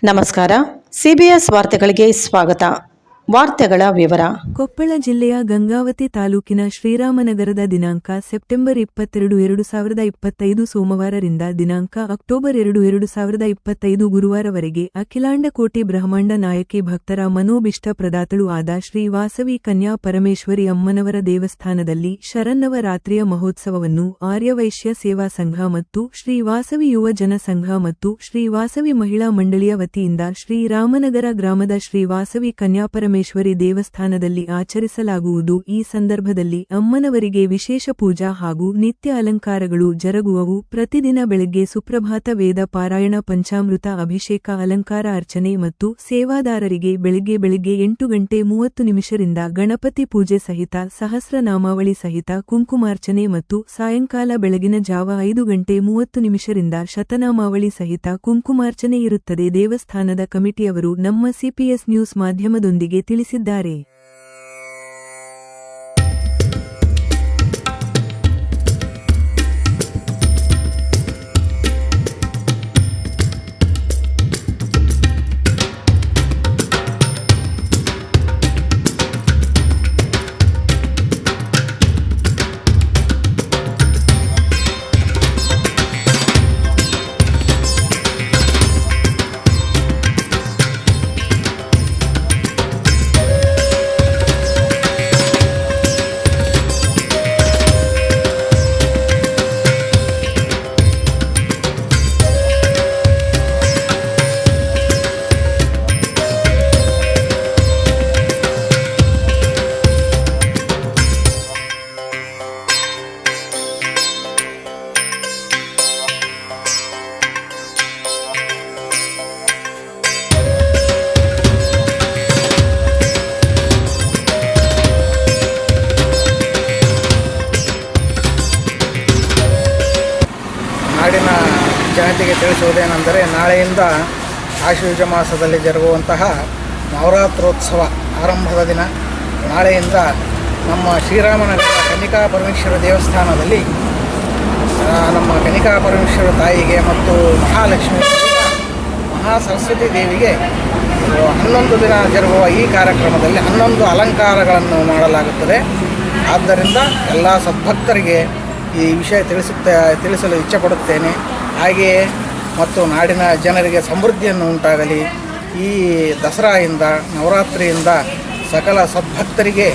ನಮಸ್ಕಾರ. ಸಿಬಿಎಸ್ ವಾರ್ತೆಗಳಿಗೆ ಸ್ವಾಗತ. ವಾರ್ತೆಗಳ ವಿವರ. ಕೊಪ್ಪಳ ಜಿಲ್ಲೆಯ ಗಂಗಾವತಿ ತಾಲೂಕಿನ ಶ್ರೀರಾಮನಗರದ ದಿನಾಂಕ ಸೆಪ್ಟೆಂಬರ್ 22, 2025 ಸೋಮವಾರರಿಂದ ದಿನಾಂಕ ಅಕ್ಟೋಬರ್ 2, 2025 ಗುರುವಾರವರೆಗೆ ಅಖಿಲಾಂಡ ಕೋಟಿ ಬ್ರಹ್ಮಾಂಡ ನಾಯಕಿ ಭಕ್ತರ ಮನೋಭಿಷ್ಟ ಪ್ರದಾತಳು ಆದ ಶ್ರೀ ವಾಸವಿ ಕನ್ಯಾ ಪರಮೇಶ್ವರಿ ಅಮ್ಮನವರ ದೇವಸ್ಥಾನದಲ್ಲಿ ಶರನ್ನವರಾತ್ರಿಯ ಮಹೋತ್ಸವವನ್ನು ಆರ್ಯವೈಶ್ಯ ಸೇವಾ ಸಂಘ ಮತ್ತು ಶ್ರೀ ವಾಸವಿ ಯುವ ಜನ ಸಂಘ ಮತ್ತು ಶ್ರೀ ವಾಸವಿ ಮಹಿಳಾ ಮಂಡಳಿಯ ವತಿಯಿಂದ ಶ್ರೀರಾಮನಗರ ಗ್ರಾಮದ ಶ್ರೀ ವಾಸವಿ ಕನ್ಯಾ ಪರಮೇಶ್ವರಿ ದೇವಸ್ಥಾನದಲ್ಲಿ ಆಚರಿಸಲಾಗುವುದು. ಈ ಸಂದರ್ಭದಲ್ಲಿ ಅಮ್ಮನವರಿಗೆ ವಿಶೇಷ ಪೂಜಾ ಹಾಗೂ ನಿತ್ಯ ಅಲಂಕಾರಗಳು ಜರುಗುವವು. ಪ್ರತಿದಿನ ಬೆಳಗ್ಗೆ ಸುಪ್ರಭಾತ ವೇದ ಪಾರಾಯಣ, ಪಂಚಾಮೃತ ಅಭಿಷೇಕ, ಅಲಂಕಾರ, ಅರ್ಚನೆ ಮತ್ತು ಸೇವಾದಾರರಿಗೆ ಬೆಳಗ್ಗೆ 8:30 ಗಣಪತಿ ಪೂಜೆ ಸಹಿತ ಸಹಸ್ರನಾಮಾವಳಿ ಸಹಿತ ಕುಂಕುಮಾರ್ಚನೆ ಮತ್ತು ಸಾಯಂಕಾಲ ಬೆಳಗಿನ ಜಾವ 5:30 ಶತನಾಮಾವಳಿ ಸಹಿತ ಕುಂಕುಮಾರ್ಚನೆ ಇರುತ್ತದೆ. ದೇವಸ್ಥಾನದ ಕಮಿಟಿಯವರು ನಮ್ಮ ಸಿಪಿಎಸ್ ನ್ಯೂಸ್ ಮಾಧ್ಯಮದೊಂದಿಗೆ ತಿಳಿಸಿದ್ದಾರೆ. ನಾಡಿನ ಜನತೆಗೆ ತಿಳಿಸುವುದೇನೆಂದರೆ, ನಾಳೆಯಿಂದ ಆಶ್ವಯುಜ ಮಾಸದಲ್ಲಿ ಜರುಗುವಂತಹ ನವರಾತ್ರೋತ್ಸವ ಆರಂಭದ ದಿನ. ನಾಳೆಯಿಂದ ನಮ್ಮ ಶ್ರೀರಾಮನಗರ ಕನ್ನಿಕಾ ಪರಮೇಶ್ವರ ದೇವಸ್ಥಾನದಲ್ಲಿ ನಮ್ಮ ಕನ್ನಿಕಾ ಪರಮೇಶ್ವರ ತಾಯಿಗೆ ಮತ್ತು ಮಹಾಲಕ್ಷ್ಮಿ ಮಹಾಸರಸ್ವತಿ ದೇವಿಗೆ 11 ದಿನ ಜರುಗುವ ಈ ಕಾರ್ಯಕ್ರಮದಲ್ಲಿ 11 ಅಲಂಕಾರಗಳನ್ನು ಮಾಡಲಾಗುತ್ತದೆ. ಆದ್ದರಿಂದ ಎಲ್ಲ ಸದ್ಭಕ್ತರಿಗೆ ಈ ವಿಷಯ ತಿಳಿಸಲು ಇಚ್ಛೆಪಡುತ್ತೇನೆ. ಹಾಗೆಯೇ ಮತ್ತು ನಾಡಿನ ಜನರಿಗೆ ಸಮೃದ್ಧಿಯನ್ನು ಉಂಟಾಗಲಿ. ಈ ದಸರಾಯಿಂದ, ನವರಾತ್ರಿಯಿಂದ ಸಕಲ ಸದ್ಭಕ್ತರಿಗೆ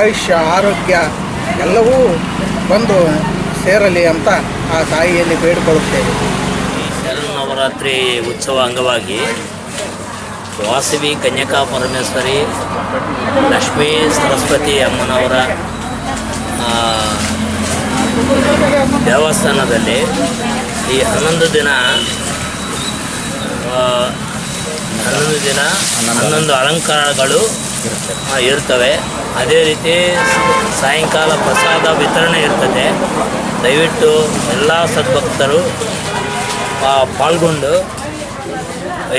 ಆಯುಷ್ಯ, ಆರೋಗ್ಯ ಎಲ್ಲವೂ ಬಂದು ಸೇರಲಿ ಅಂತ ಆ ತಾಯಿಯಲ್ಲಿ ಬೇಡಿಕೊಳ್ಳುತ್ತೇವೆ. ನವರಾತ್ರಿ ಉತ್ಸವ ಅಂಗವಾಗಿ ವಾಸವಿ ಕನ್ಯಕಾ ಪರಮೇಶ್ವರಿ ಲಕ್ಷ್ಮೀ ಸರಸ್ವತಿ ಅಮ್ಮನವರ ದೇವಸ್ಥಾನದಲ್ಲಿ ಈ 11 ಅಲಂಕಾರಗಳು ಇರ್ತವೆ. ಅದೇ ರೀತಿ ಸಾಯಂಕಾಲ ಪ್ರಸಾದ ವಿತರಣೆ ಇರ್ತದೆ. ದಯವಿಟ್ಟು ಎಲ್ಲ ಸದ್ಭಕ್ತರು ಪಾಲ್ಗೊಂಡು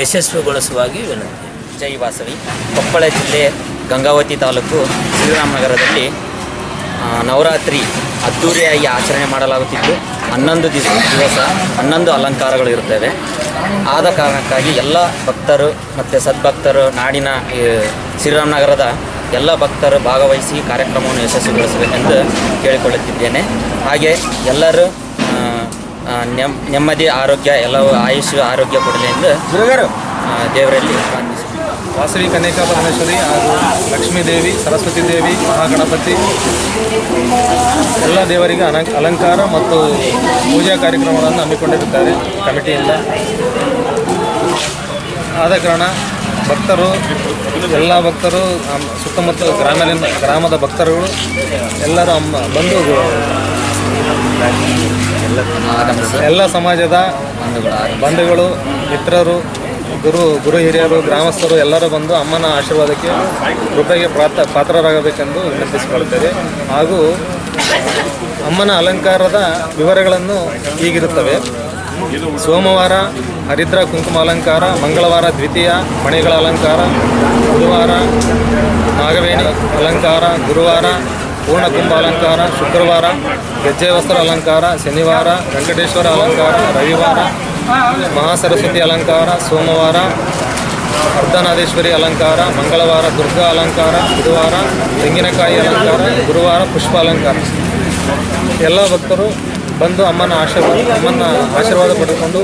ಯಶಸ್ವಿಗೊಳಿಸುವಾಗಿ ವಿನಂತಿ. ಜೈ ವಾಸವಿ. ಕೊಪ್ಪಳ ಜಿಲ್ಲೆ ಗಂಗಾವತಿ ತಾಲೂಕು ಶ್ರೀರಾಮನಗರದಲ್ಲಿ ನವರಾತ್ರಿ ಅದ್ದೂರಿಯಾಗಿ ಆಚರಣೆ ಮಾಡಲಾಗುತ್ತಿದ್ದು 11 ದಿವಸ 11 ಅಲಂಕಾರಗಳು ಇರುತ್ತವೆ. ಆದ ಕಾರಣಕ್ಕಾಗಿ ಎಲ್ಲ ಭಕ್ತರು ಮತ್ತು ಸದ್ಭಕ್ತರು, ನಾಡಿನ ಶ್ರೀರಾಮನಗರದ ಎಲ್ಲ ಭಕ್ತರು ಭಾಗವಹಿಸಿ ಕಾರ್ಯಕ್ರಮವನ್ನು ಯಶಸ್ವಿಗೊಳಿಸಬೇಕೆಂದು ಕೇಳಿಕೊಳ್ಳುತ್ತಿದ್ದೇನೆ. ಹಾಗೆ ಎಲ್ಲರೂ ನೆಮ್ಮದಿ, ಆರೋಗ್ಯ, ಎಲ್ಲವೂ ಆಯುಷ್ಯ, ಆರೋಗ್ಯ ಕೊಡಲಿ ಎಂದು ದೇವರಲ್ಲಿ ಪ್ರಾರ್ಥಿಸುತ್ತೇನೆ. ವಾಸವಿ ಕನ್ಯಕಾ ಪರಮೇಶ್ವರಿ ಹಾಗೂ ಲಕ್ಷ್ಮೀ ದೇವಿ, ಸರಸ್ವತಿ ದೇವಿ, ಮಹಾಗಣಪತಿ ಎಲ್ಲ ದೇವರಿಗೆ ಅಲಂಕಾರ ಮತ್ತು ಪೂಜಾ ಕಾರ್ಯಕ್ರಮಗಳನ್ನು ಹಮ್ಮಿಕೊಂಡಿರುತ್ತಾರೆ ಕಮಿಟಿಯಿಂದ. ಆದ ಕಾರಣ ಭಕ್ತರು, ಎಲ್ಲ ಭಕ್ತರು, ಸುತ್ತಮುತ್ತ ಗ್ರಾಮದ ಭಕ್ತರುಗಳು ಎಲ್ಲರೂ ಬಂದು ಎಲ್ಲ ಸಮಾಜದ ಬಂಧುಗಳು, ಮಿತ್ರರು, ಗುರು ಹಿರಿಯರು, ಗ್ರಾಮಸ್ಥರು ಎಲ್ಲರೂ ಬಂದು ಅಮ್ಮನ ಆಶೀರ್ವಾದಕ್ಕೆ, ಕೃಪೆಗೆ ಪಾತ್ರರಾಗಬೇಕೆಂದು ವಿನಂತಿಸಿಕೊಳ್ಳುತ್ತೇವೆ. ಹಾಗೂ ಅಮ್ಮನ ಅಲಂಕಾರದ ವಿವರಗಳನ್ನು ಹೀಗಿರುತ್ತವೆ. ಸೋಮವಾರ ಹರಿದ್ರ ಕುಂಕುಮ ಅಲಂಕಾರ, ಮಂಗಳವಾರ ದ್ವಿತೀಯ ಮಣಿಗಳ ಅಲಂಕಾರ, ಬುಧವಾರ ನಾಗವೇಣಿ ಅಲಂಕಾರ, ಗುರುವಾರ ಪೂರ್ಣಕುಂಭ ಅಲಂಕಾರ, ಶುಕ್ರವಾರ ಗೆಜ್ಜೆ ವಸ್ತ್ರ ಅಲಂಕಾರ, ಶನಿವಾರ ವೆಂಕಟೇಶ್ವರ ಅಲಂಕಾರ, ರವಿವಾರ ಮಹಾಸರಸ್ವತಿ ಅಲಂಕಾರ ಸೋಮವಾರ, ಅರ್ಧನಾದೇಶ್ವರಿ ಅಲಂಕಾರ, ಮಂಗಳವಾರ ದುರ್ಗಾ ಅಲಂಕಾರ, ಬುಧವಾರ ತೆಂಗಿನಕಾಯಿ ಅಲಂಕಾರ, ಗುರುವಾರ ಪುಷ್ಪ ಅಲಂಕಾರ. ಎಲ್ಲ ಭಕ್ತರು ಬಂದು ಅಮ್ಮನ ಆಶೀರ್ವಾದ ಪಡೆದುಕೊಂಡು